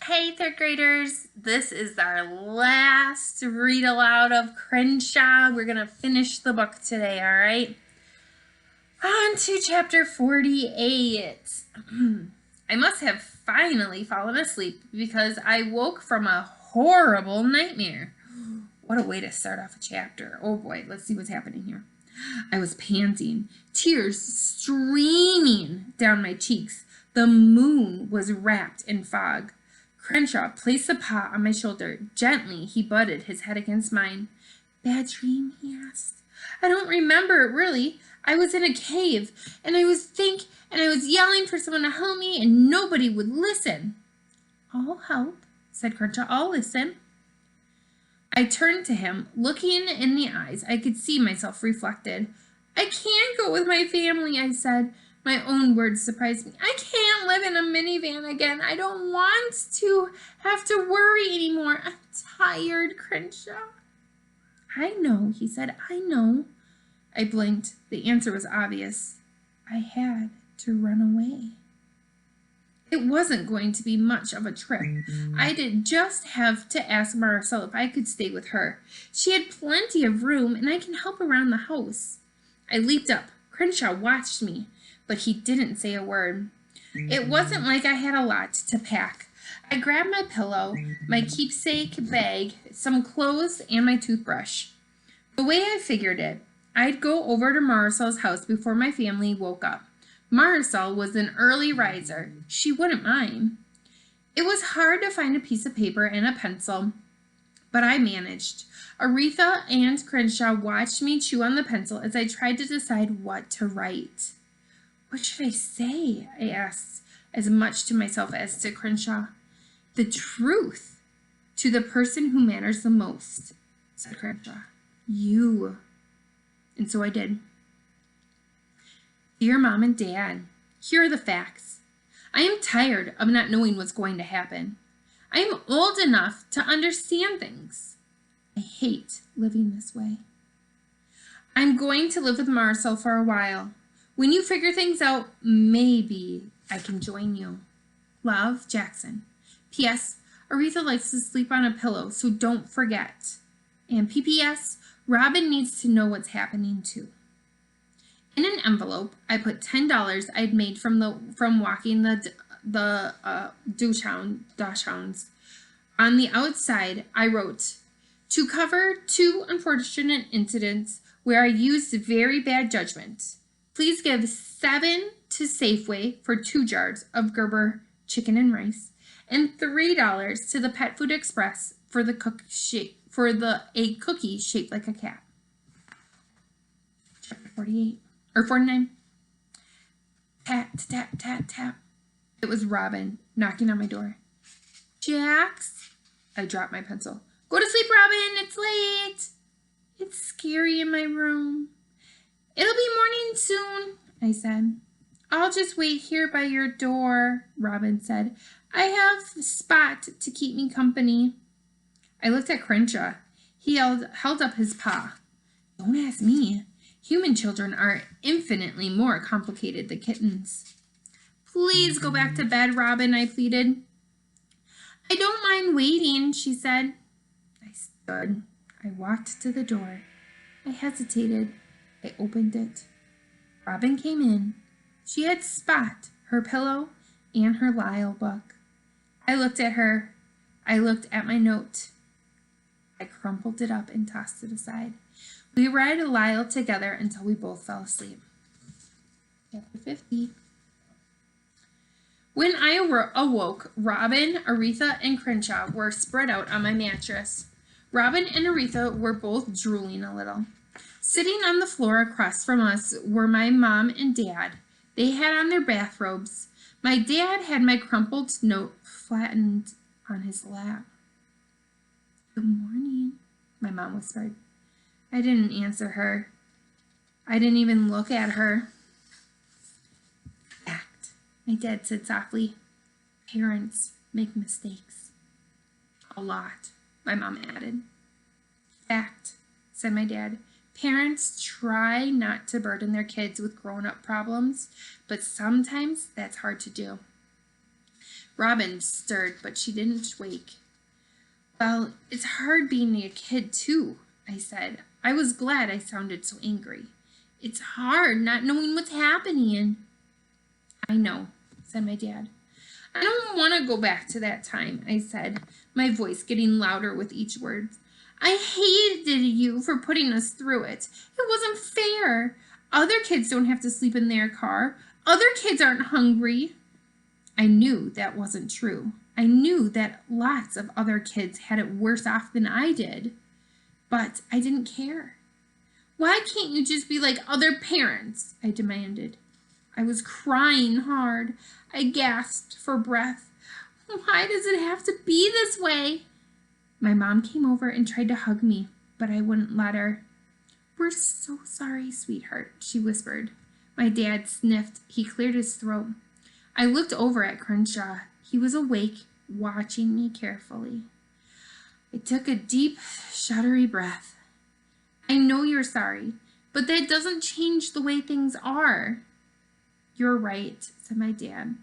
Hey, third graders, this is our last read aloud of Crenshaw. We're going to finish the book today, all right? On to chapter 48. I must have finally fallen asleep because I woke from a horrible nightmare. What a way to start off a chapter. Oh boy, let's see what's happening here. I was panting, tears streaming down my cheeks. The moon was wrapped in fog. Crenshaw placed a paw on my shoulder. Gently, he butted his head against mine. Bad dream? He asked. I don't remember it, really. I was in a cave, and I was yelling for someone to help me, and nobody would listen. I'll help, said Crenshaw. I'll listen. I turned to him. Looking in the eyes, I could see myself reflected. I can't go with my family, I said. My own words surprised me. I can't live in a minivan again. I don't want to have to worry anymore. I'm tired, Crenshaw. I know, he said. I know. I blinked. The answer was obvious. I had to run away. It wasn't going to be much of a trip. I did just have to ask Marcel if I could stay with her. She had plenty of room, and I can help around the house. I leaped up. Crenshaw watched me, but he didn't say a word. It wasn't like I had a lot to pack. I grabbed my pillow, my keepsake bag, some clothes, and my toothbrush. The way I figured it, I'd go over to Marcel's house before my family woke up. Marcel was an early riser. She wouldn't mind. It was hard to find a piece of paper and a pencil, but I managed. Aretha and Crenshaw watched me chew on the pencil as I tried to decide what to write. What should I say? I asked, as much to myself as to Crenshaw. The truth to the person who matters the most, said Crenshaw. You. And so I did. Dear Mom and Dad, here are the facts. I am tired of not knowing what's going to happen. I am old enough to understand things. I hate living this way. I'm going to live with Marcel for a while. When you figure things out, maybe I can join you. Love, Jackson. P.S. Aretha likes to sleep on a pillow, so don't forget. And P.P.S. Robin needs to know what's happening too. In an envelope, I put $10 I'd made from walking the dachshunds. On the outside, I wrote, to cover 2 unfortunate incidents where I used very bad judgment, please give 7 to Safeway for 2 jars of Gerber chicken and rice, and $3 to the Pet Food Express for a cookie shaped like a cat. Chapter 48. Or 49. Tap, tap, tap, tap. It was Robin knocking on my door. Jax? I dropped my pencil. Go to sleep, Robin. It's late. It's scary in my room. It'll be morning soon, I said. I'll just wait here by your door, Robin said. I have Spot to keep me company. I looked at Crenshaw. He held up his paw. Don't ask me. Human children are infinitely more complicated than kittens. Please go back to bed, Robin, I pleaded. I don't mind waiting, she said. I stood. I walked to the door. I hesitated. I opened it. Robin came in. She had Spot, her pillow, and her Lyle book. I looked at her. I looked at my note. I crumpled it up and tossed it aside. We read Lyle together until we both fell asleep. Chapter 50. When I awoke, Robin, Aretha, and Crenshaw were spread out on my mattress. Robin and Aretha were both drooling a little. Sitting on the floor across from us were my mom and dad. They had on their bathrobes. My dad had my crumpled note flattened on his lap. Good morning, my mom whispered. I didn't answer her. I didn't even look at her. Fact, my dad said softly. Parents make mistakes. A lot, my mom added. Fact, said my dad. Parents try not to burden their kids with grown-up problems, but sometimes that's hard to do. Robin stirred, but she didn't wake. Well, it's hard being a kid, too, I said. I was glad I sounded so angry. It's hard not knowing what's happening. I know, said my dad. I don't want to go back to that time, I said, my voice getting louder with each word. I hated you for putting us through it. It wasn't fair. Other kids don't have to sleep in their car. Other kids aren't hungry. I knew that wasn't true. I knew that lots of other kids had it worse off than I did. But I didn't care. Why can't you just be like other parents? I demanded. I was crying hard. I gasped for breath. Why does it have to be this way? My mom came over and tried to hug me, but I wouldn't let her. We're so sorry, sweetheart, she whispered. My dad sniffed. He cleared his throat. I looked over at Crenshaw. He was awake, watching me carefully. I took a deep, shuddery breath. I know you're sorry, but that doesn't change the way things are. You're right, said my dad.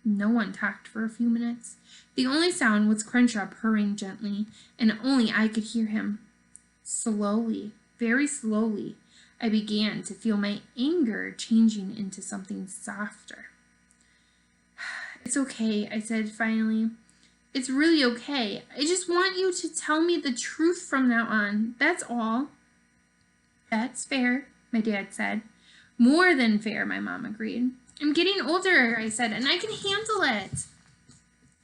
No one talked for a few minutes. The only sound was Crenshaw purring gently, and only I could hear him. Slowly, very slowly, I began to feel my anger changing into something softer. It's okay, I said finally. It's really okay. I just want you to tell me the truth from now on. That's all. That's fair, my dad said. More than fair, my mom agreed. I'm getting older, I said, and I can handle it.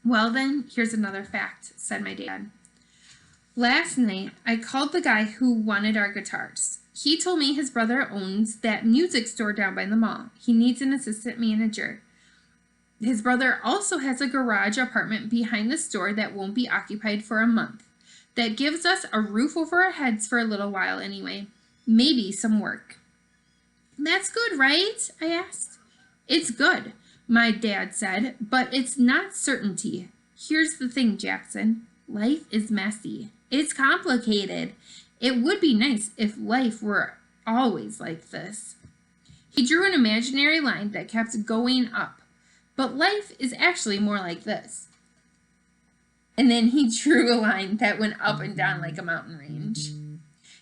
Well then, here's another fact, said my dad. Last night, I called the guy who wanted our guitars. He told me his brother owns that music store down by the mall. He needs an assistant manager. His brother also has a garage apartment behind the store that won't be occupied for a month. That gives us a roof over our heads for a little while anyway. Maybe some work. That's good, right? I asked. It's good, my dad said, but it's not certainty. Here's the thing, Jackson. Life is messy. It's complicated. It would be nice if life were always like this. He drew an imaginary line that kept going up, but life is actually more like this. And then he drew a line that went up and down like a mountain range.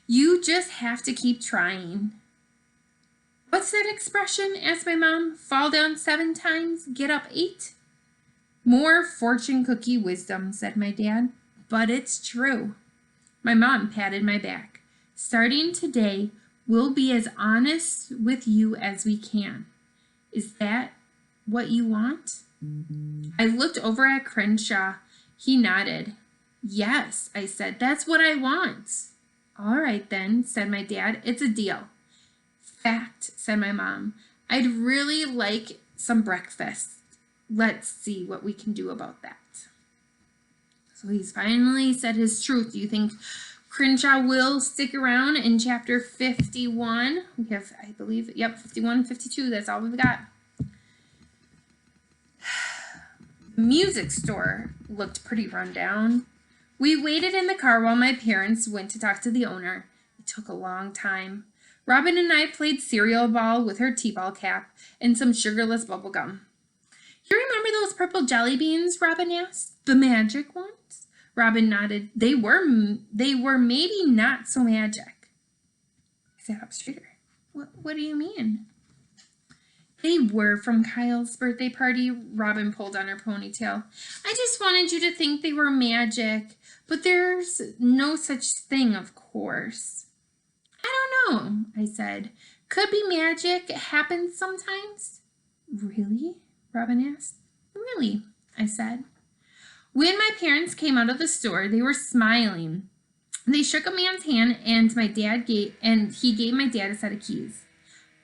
You just have to keep trying. What's that expression? Asked my mom. Fall down 7 times, get up 8? More fortune cookie wisdom, said my dad. But it's true. My mom patted my back. Starting today, we'll be as honest with you as we can. Is that what you want? I looked over at Crenshaw. He nodded. Yes, I said, that's what I want. All right then, said my dad, it's a deal. Fact, said my mom. I'd really like some breakfast. Let's see what we can do about that. So he's finally said his truth. Do you think Crenshaw will stick around in chapter 51? We have, I believe, 51, 52. That's all we've got. The music store looked pretty run down. We waited in the car while my parents went to talk to the owner. It took a long time. Robin and I played cereal ball with her T-ball cap and some sugarless bubble gum. You remember those purple jelly beans? Robin asked. The magic ones? Robin nodded. They were maybe not so magic. I sat up straighter. What do you mean? They were from Kyle's birthday party. Robin pulled on her ponytail. I just wanted you to think they were magic, but there's no such thing, of course. I don't know, I said. Could be magic. It happens sometimes. Really? Robin asked. Really, I said. When my parents came out of the store, they were smiling. They shook a man's hand and he gave my dad a set of keys.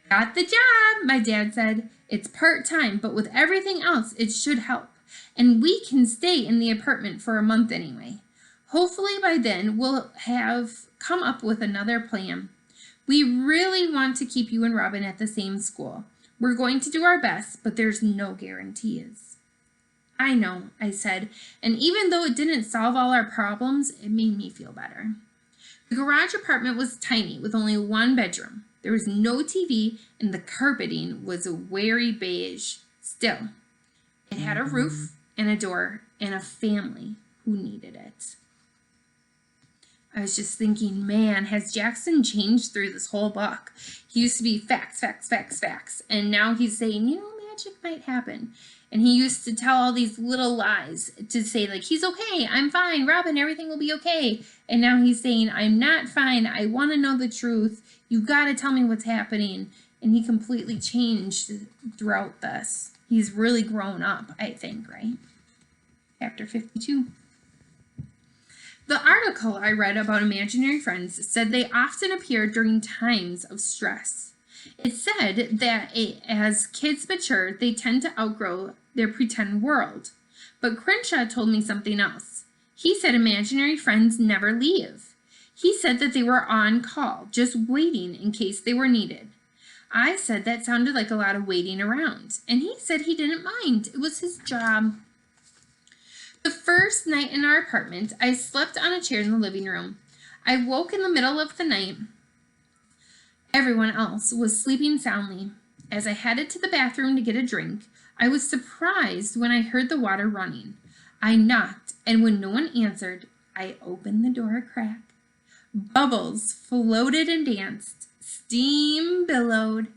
Got the job, my dad said. It's part-time, but with everything else, it should help. And we can stay in the apartment for a month anyway. Hopefully by then, we'll have come up with another plan. We really want to keep you and Robin at the same school. We're going to do our best, but there's no guarantees. I know, I said, and even though it didn't solve all our problems, it made me feel better. The garage apartment was tiny with only 1 bedroom. There was no TV and the carpeting was a wary beige. Still, it had a roof and a door and a family who needed it. I was just thinking, man, has Jackson changed through this whole book? He used to be facts, facts, facts, facts. And now he's saying, magic might happen. And he used to tell all these little lies to say, like, he's okay, I'm fine, Robin, everything will be okay. And now he's saying, I'm not fine, I want to know the truth. You got to tell me what's happening. And he completely changed throughout this. He's really grown up, I think, right? Chapter 52. The article I read about imaginary friends said they often appear during times of stress. It said that as kids mature, they tend to outgrow their pretend world. But Crenshaw told me something else. He said imaginary friends never leave. He said that they were on call, just waiting in case they were needed. I said that sounded like a lot of waiting around, and he said he didn't mind. It was his job. The first night in our apartment, I slept on a chair in the living room. I woke in the middle of the night. Everyone else was sleeping soundly. As I headed to the bathroom to get a drink, I was surprised when I heard the water running. I knocked, and when no one answered, I opened the door a crack. Bubbles floated and danced. Steam billowed.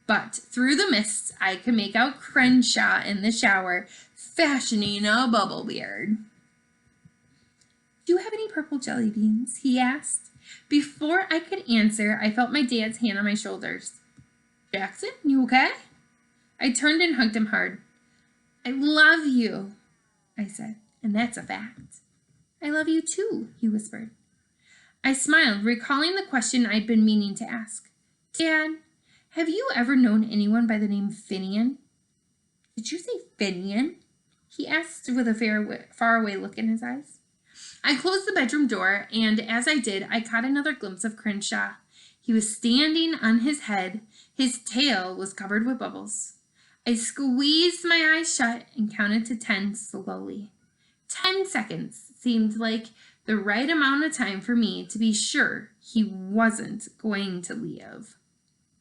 But through the mist, I could make out Crenshaw in the shower, fashioning a bubble beard. Do you have any purple jelly beans? He asked. Before I could answer, I felt my dad's hand on my shoulders. Jackson, you okay? I turned and hugged him hard. I love you, I said, and that's a fact. I love you too, he whispered. I smiled, recalling the question I'd been meaning to ask. Dad, have you ever known anyone by the name Finian? Did you say Finian? He asked with a faraway look in his eyes. I closed the bedroom door, and as I did, I caught another glimpse of Crenshaw. He was standing on his head. His tail was covered with bubbles. I squeezed my eyes shut and counted to 10 slowly. 10 seconds seemed like the right amount of time for me to be sure he wasn't going to leave.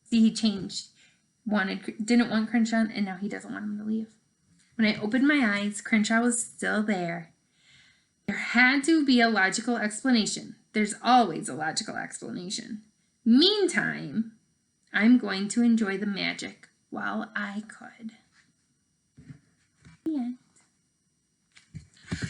See, he changed. Didn't want Crenshaw, and now he doesn't want him to leave. When I opened my eyes, Crenshaw was still there. There had to be a logical explanation. There's always a logical explanation. Meantime, I'm going to enjoy the magic while I could. The end.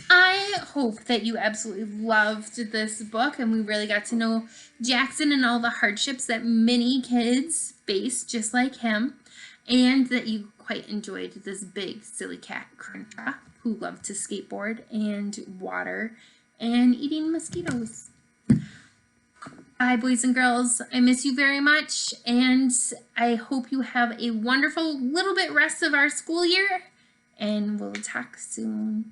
I hope that you absolutely loved this book and we really got to know Jackson and all the hardships that many kids face just like him, and that you quite enjoyed this big silly cat Crenshaw who loved to skateboard and water and eating mosquitoes. Bye, boys and girls. I miss you very much, and I hope you have a wonderful little bit rest of our school year, and we'll talk soon.